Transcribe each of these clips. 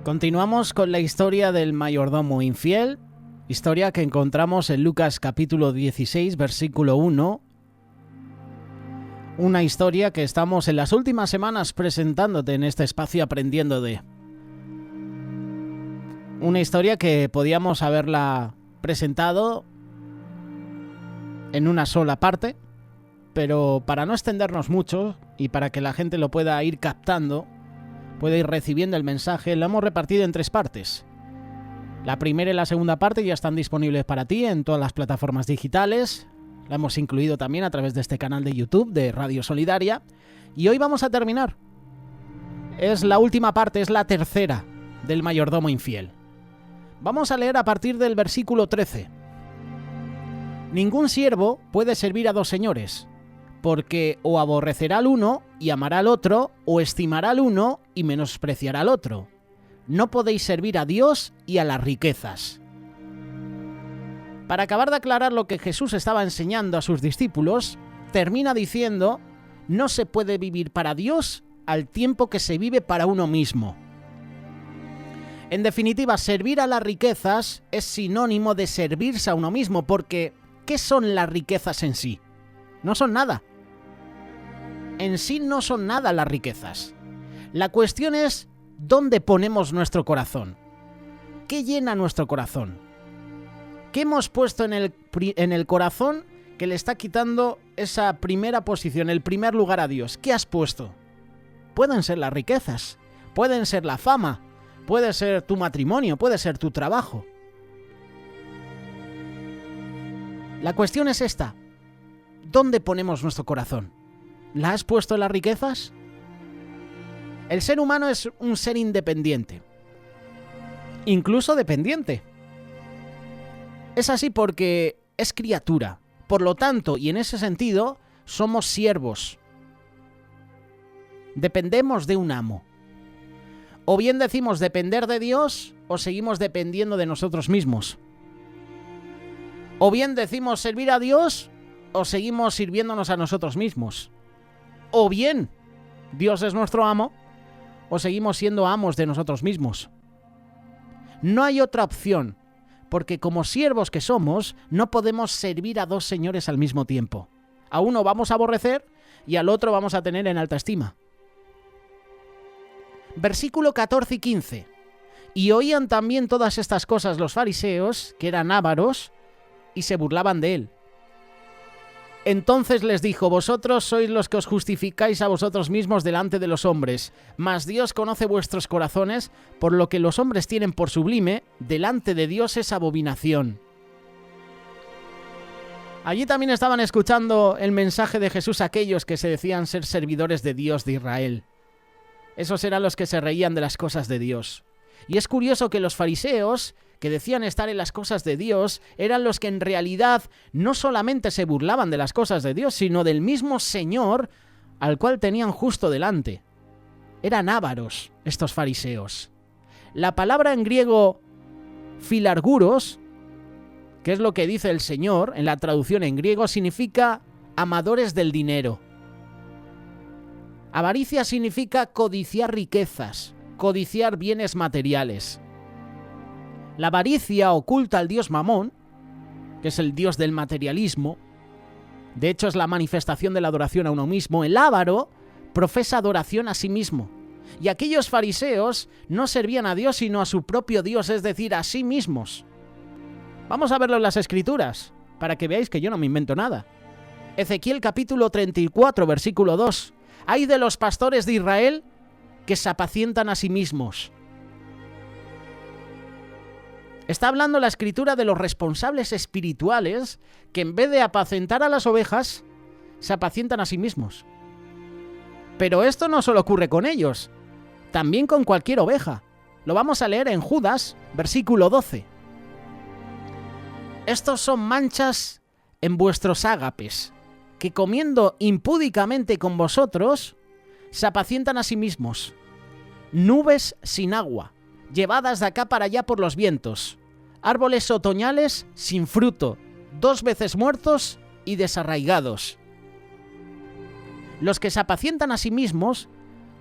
Continuamos con la historia del mayordomo infiel, historia que encontramos en Lucas capítulo 16, versículo 1. Una historia que estamos en las últimas semanas presentándote en este espacio Aprendiendo de. Una historia que podíamos haberla presentado en una sola parte, pero para no extendernos mucho y para que la gente lo pueda ir captando, puede ir recibiendo el mensaje, lo hemos repartido en 3 partes. La primera y la segunda parte ya están disponibles para ti en todas las plataformas digitales. La hemos incluido también a través de este canal de YouTube de Radio Solidaria. Y hoy vamos a terminar. Es la última parte, es la tercera del mayordomo infiel. Vamos a leer a partir del versículo 13. Ningún siervo puede servir a 2 señores, porque o aborrecerá al uno y amará al otro, o estimará al uno y menospreciará al otro. No podéis servir a Dios y a las riquezas. Para acabar de aclarar lo que Jesús estaba enseñando a sus discípulos, termina diciendo: no se puede vivir para Dios al tiempo que se vive para uno mismo. En definitiva, servir a las riquezas es sinónimo de servirse a uno mismo, porque ¿qué son las riquezas en sí? No son nada. En sí no son nada las riquezas. La cuestión es ¿dónde ponemos nuestro corazón? ¿Qué llena nuestro corazón? ¿Qué hemos puesto en el corazón que le está quitando esa primera posición, el primer lugar a Dios? ¿Qué has puesto? Pueden ser las riquezas, pueden ser la fama, puede ser tu matrimonio, puede ser tu trabajo. La cuestión es esta: ¿dónde ponemos nuestro corazón? ¿La has puesto en las riquezas? El ser humano es un ser independiente, incluso dependiente. Es así porque es criatura. Por lo tanto, y en ese sentido, somos siervos. Dependemos de un amo. O bien decimos depender de Dios, o seguimos dependiendo de nosotros mismos. O bien decimos servir a Dios, o seguimos sirviéndonos a nosotros mismos. O bien Dios es nuestro amo, o seguimos siendo amos de nosotros mismos. No hay otra opción, porque como siervos que somos, no podemos servir a 2 señores al mismo tiempo. A uno vamos a aborrecer y al otro vamos a tener en alta estima. Versículo 14 y 15. Y oían también todas estas cosas los fariseos, que eran ávaros, y se burlaban de él. Entonces les dijo: vosotros sois los que os justificáis a vosotros mismos delante de los hombres, mas Dios conoce vuestros corazones, por lo que los hombres tienen por sublime, delante de Dios es abominación. Allí también estaban escuchando el mensaje de Jesús aquellos que se decían ser servidores de Dios de Israel. Esos eran los que se reían de las cosas de Dios. Y es curioso que los fariseos, que decían estar en las cosas de Dios, eran los que en realidad no solamente se burlaban de las cosas de Dios, sino del mismo Señor al cual tenían justo delante. Eran ávaros estos fariseos. La palabra en griego filarguros, que es lo que dice el Señor en la traducción en griego, significa amadores del dinero. Avaricia significa codiciar riquezas, codiciar bienes materiales. La avaricia oculta al dios Mamón, que es el dios del materialismo. De hecho, es la manifestación de la adoración a uno mismo. El ávaro profesa adoración a sí mismo. Y aquellos fariseos no servían a Dios, sino a su propio Dios, es decir, a sí mismos. Vamos a verlo en las Escrituras, para que veáis que yo no me invento nada. Ezequiel capítulo 34, versículo 2. Ay de los pastores de Israel que se apacientan a sí mismos. Está hablando la Escritura de los responsables espirituales que en vez de apacentar a las ovejas, se apacientan a sí mismos. Pero esto no solo ocurre con ellos, también con cualquier oveja. Lo vamos a leer en Judas, versículo 12. Estos son manchas en vuestros ágapes, que comiendo impúdicamente con vosotros, se apacientan a sí mismos. Nubes sin agua, llevadas de acá para allá por los vientos, árboles otoñales sin fruto, 2 veces muertos y desarraigados. Los que se apacientan a sí mismos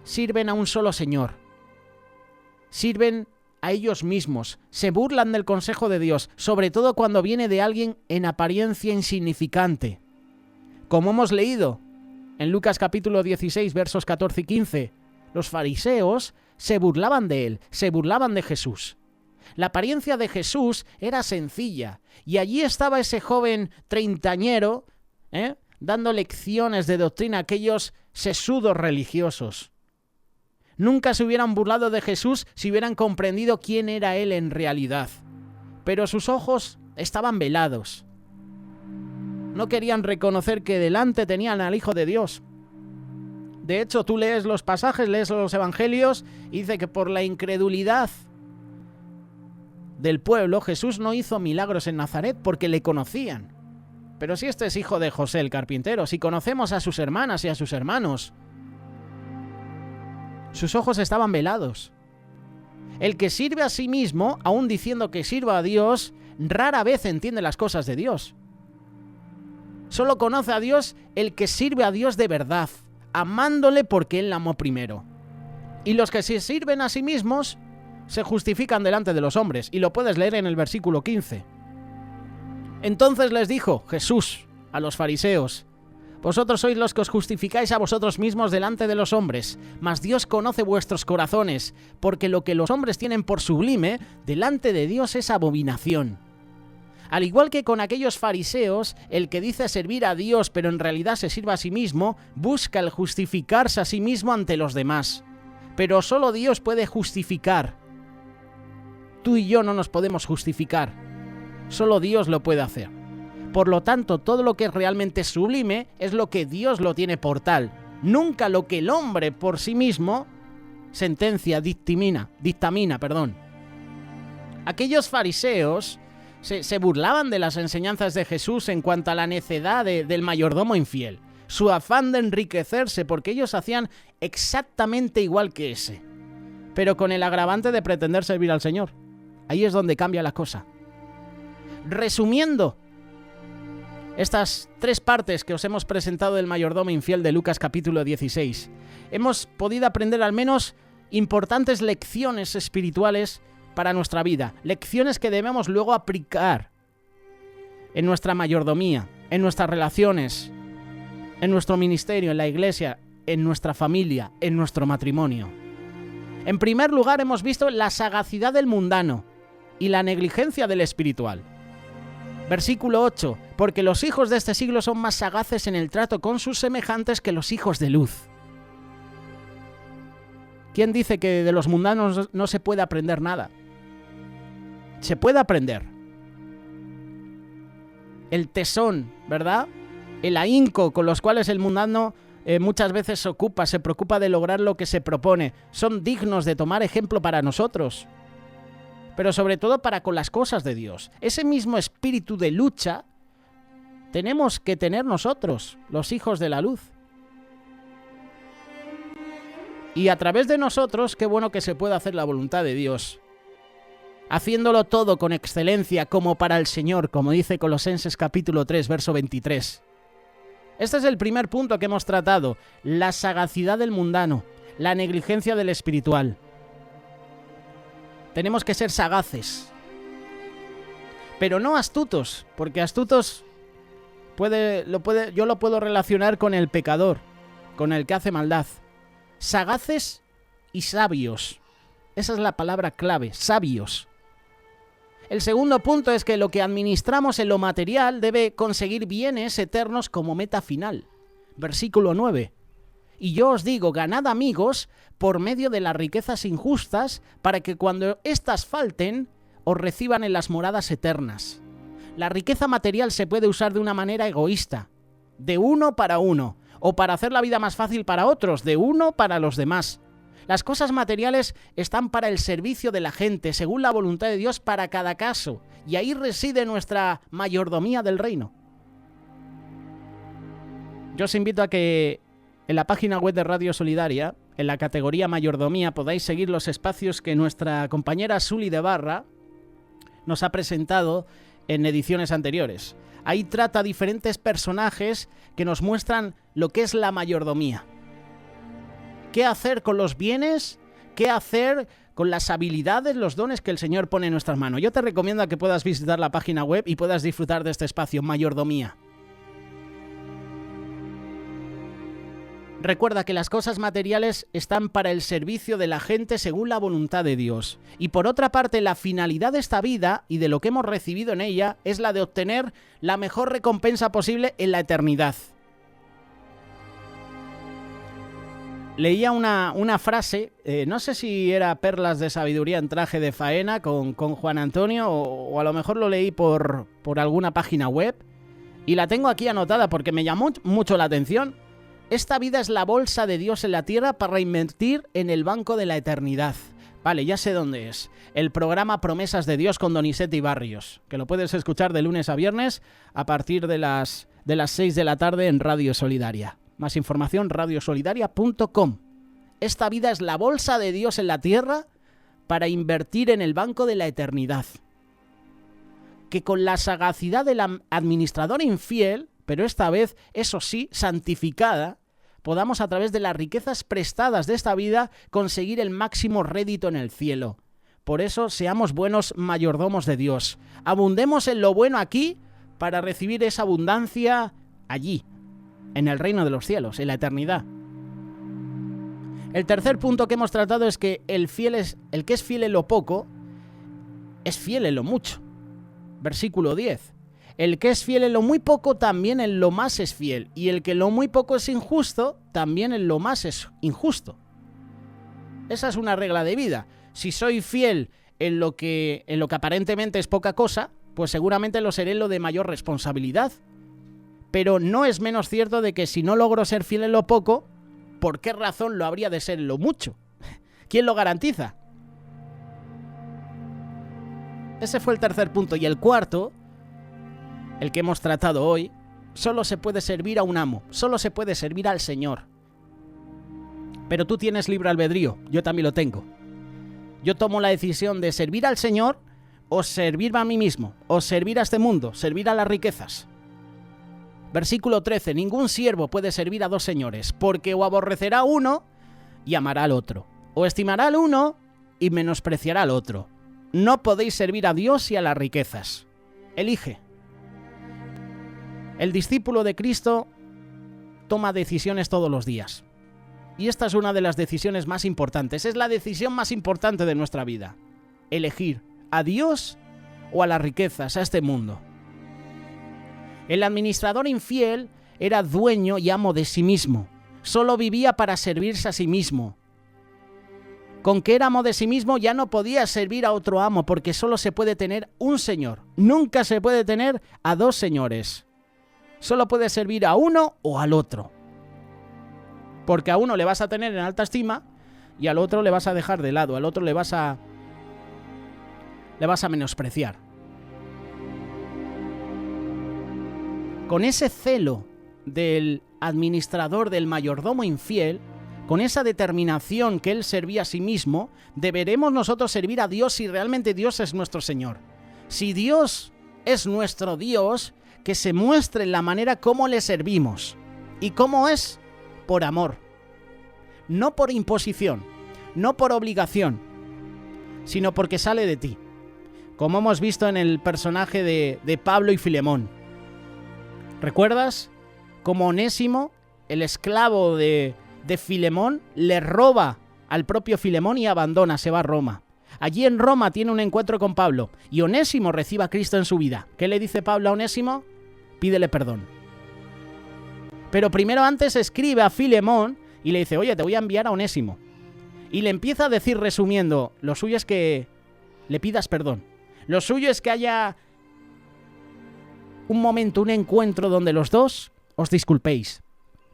sirven a un solo Señor. Sirven a ellos mismos, se burlan del consejo de Dios, sobre todo cuando viene de alguien en apariencia insignificante. Como hemos leído en Lucas capítulo 16, versos 14 y 15, los fariseos se burlaban de él, se burlaban de Jesús. La apariencia de Jesús era sencilla, y allí estaba ese joven treintañero, dando lecciones de doctrina a aquellos sesudos religiosos. Nunca se hubieran burlado de Jesús si hubieran comprendido quién era él en realidad. Pero sus ojos estaban velados. No querían reconocer que delante tenían al Hijo de Dios. De hecho, tú lees los pasajes, lees los evangelios, y dice que por la incredulidad del pueblo, Jesús no hizo milagros en Nazaret porque le conocían. Pero si este es hijo de José el carpintero, si conocemos a sus hermanas y a sus hermanos, sus ojos estaban velados. El que sirve a sí mismo, aun diciendo que sirva a Dios, rara vez entiende las cosas de Dios. Solo conoce a Dios el que sirve a Dios de verdad, amándole porque Él la amó primero. Y los que se sirven a sí mismos se justifican delante de los hombres, y lo puedes leer en el versículo 15. Entonces les dijo Jesús a los fariseos: vosotros sois los que os justificáis a vosotros mismos delante de los hombres, mas Dios conoce vuestros corazones, porque lo que los hombres tienen por sublime, delante de Dios es abominación. Al igual que con aquellos fariseos, el que dice servir a Dios pero en realidad se sirve a sí mismo, busca el justificarse a sí mismo ante los demás. Pero solo Dios puede justificar. Tú y yo no nos podemos justificar. Solo Dios lo puede hacer. Por lo tanto, todo lo que es realmente sublime es lo que Dios lo tiene por tal. Nunca lo que el hombre por sí mismo dictamina. Aquellos fariseos se burlaban de las enseñanzas de Jesús en cuanto a la necedad del mayordomo infiel, su afán de enriquecerse, porque ellos hacían exactamente igual que ese, pero con el agravante de pretender servir al Señor. Ahí es donde cambia la cosa. Resumiendo estas tres partes que os hemos presentado del mayordomo infiel de Lucas capítulo 16, hemos podido aprender al menos importantes lecciones espirituales para nuestra vida, lecciones que debemos luego aplicar en nuestra mayordomía, en nuestras relaciones, en nuestro ministerio, en la iglesia, en nuestra familia, en nuestro matrimonio. En primer lugar, hemos visto la sagacidad del mundano y la negligencia del espiritual. Versículo 8, porque los hijos de este siglo son más sagaces en el trato con sus semejantes que los hijos de luz. ¿Quién dice que de los mundanos no se puede aprender nada? Se puede aprender. El tesón, ¿verdad? El ahínco con los cuales el mundano muchas veces se preocupa de lograr lo que se propone, son dignos de tomar ejemplo para nosotros. Pero sobre todo para con las cosas de Dios. Ese mismo espíritu de lucha tenemos que tener nosotros, los hijos de la luz. Y a través de nosotros, qué bueno que se pueda hacer la voluntad de Dios, haciéndolo todo con excelencia como para el Señor, como dice Colosenses capítulo 3, verso 23. Este es el primer punto que hemos tratado, la sagacidad del mundano, la negligencia del espiritual. Tenemos que ser sagaces, pero no astutos, porque astutos yo lo puedo relacionar con el pecador, con el que hace maldad. Sagaces y sabios. Esa es la palabra clave, sabios. El segundo punto es que lo que administramos en lo material debe conseguir bienes eternos como meta final. Versículo 9. Y yo os digo, ganad amigos por medio de las riquezas injustas, para que cuando éstas falten, os reciban en las moradas eternas. La riqueza material se puede usar de una manera egoísta, de uno para uno, o para hacer la vida más fácil para otros, de uno para los demás. Las cosas materiales están para el servicio de la gente, según la voluntad de Dios para cada caso, y ahí reside nuestra mayordomía del reino. Yo os invito a que en la página web de Radio Solidaria, en la categoría Mayordomía, podáis seguir los espacios que nuestra compañera Suli de Barra nos ha presentado en ediciones anteriores. Ahí trata diferentes personajes que nos muestran lo que es la mayordomía. ¿Qué hacer con los bienes? ¿Qué hacer con las habilidades, los dones que el Señor pone en nuestras manos. Yo te recomiendo a que puedas visitar la página web y puedas disfrutar de este espacio, Mayordomía. Recuerda que las cosas materiales están para el servicio de la gente según la voluntad de Dios. Y por otra parte, la finalidad de esta vida y de lo que hemos recibido en ella es la de obtener la mejor recompensa posible en la eternidad. Leía una frase, no sé si era Perlas de Sabiduría en Traje de Faena con Juan Antonio o a lo mejor lo leí por alguna página web y la tengo aquí anotada porque me llamó mucho la atención. Esta vida es la bolsa de Dios en la tierra para invertir en el banco de la eternidad. Vale, ya sé dónde es. El programa Promesas de Dios con Donizete y Barrios, que lo puedes escuchar de lunes a viernes a partir de las 6 de la tarde en Radio Solidaria. Más información, radiosolidaria.com. Esta vida es la bolsa de Dios en la tierra para invertir en el banco de la eternidad. Que con la sagacidad del administrador infiel, pero esta vez, eso sí, santificada, podamos a través de las riquezas prestadas de esta vida conseguir el máximo rédito en el cielo. Por eso seamos buenos mayordomos de Dios. Abundemos en lo bueno aquí para recibir esa abundancia allí, en el reino de los cielos, en la eternidad. El tercer punto que hemos tratado es que el que es fiel en lo poco, es fiel en lo mucho. Versículo 10. El que es fiel en lo muy poco, también en lo más es fiel. Y el que en lo muy poco es injusto, también en lo más es injusto. Esa es una regla de vida. Si soy fiel en lo que aparentemente es poca cosa, pues seguramente lo seré en lo de mayor responsabilidad. Pero no es menos cierto de que si no logro ser fiel en lo poco, ¿por qué razón lo habría de ser en lo mucho? ¿Quién lo garantiza? Ese fue el tercer punto. Y el cuarto, el que hemos tratado hoy, solo se puede servir a un amo, solo se puede servir al Señor. Pero tú tienes libre albedrío, yo también lo tengo. Yo tomo la decisión de servir al Señor o servirme a mí mismo, o servir a este mundo, servir a las riquezas. Versículo 13, ningún siervo puede servir a dos señores, porque o aborrecerá a uno y amará al otro, o estimará al uno y menospreciará al otro. No podéis servir a Dios y a las riquezas. Elige. El discípulo de Cristo toma decisiones todos los días. Y esta es una de las decisiones más importantes. Es la decisión más importante de nuestra vida. Elegir a Dios o a las riquezas, a este mundo. El administrador infiel era dueño y amo de sí mismo. Solo vivía para servirse a sí mismo. Con que era amo de sí mismo ya no podía servir a otro amo porque solo se puede tener un señor. Nunca se puede tener a dos señores. Solo puedes servir a uno o al otro. Porque a uno le vas a tener en alta estima y al otro le vas a dejar de lado, al otro le vas a menospreciar. Con ese celo del administrador, del mayordomo infiel, con esa determinación que él servía a sí mismo, deberemos nosotros servir a Dios si realmente Dios es nuestro Señor. Si Dios es nuestro Dios, que se muestre en la manera como le servimos. ¿Y cómo es? Por amor. No por imposición, no por obligación, sino porque sale de ti. Como hemos visto en el personaje de Pablo y Filemón. ¿Recuerdas? Como Onésimo, el esclavo de Filemón, le roba al propio Filemón y abandona, se va a Roma. Allí en Roma tiene un encuentro con Pablo y Onésimo recibe a Cristo en su vida. ¿Qué le dice Pablo a Onésimo? Pídele perdón. Pero primero antes escribe a Filemón y le dice, oye, te voy a enviar a Onésimo. Y le empieza a decir, resumiendo, lo suyo es que le pidas perdón. Lo suyo es que haya un momento, un encuentro donde los dos os disculpéis.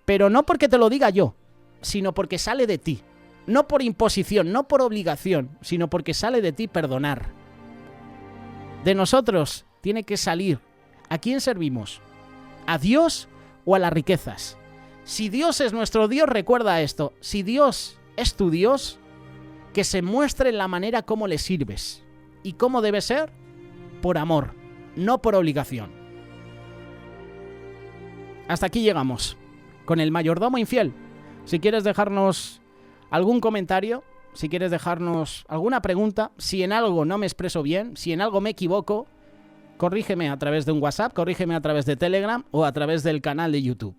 Pero no porque te lo diga yo, sino porque sale de ti. No por imposición, no por obligación, sino porque sale de ti perdonar. De nosotros tiene que salir. ¿A quién servimos? ¿A Dios o a las riquezas? Si Dios es nuestro Dios, recuerda esto. Si Dios es tu Dios, que se muestre en la manera como le sirves. ¿Y cómo debe ser? Por amor, no por obligación. Hasta aquí llegamos con el mayordomo infiel. Si quieres dejarnos algún comentario si quieres dejarnos alguna pregunta, si en algo no me expreso bien, si en algo me equivoco, corrígeme a través de un WhatsApp, corrígeme a través de Telegram o a través del canal de YouTube.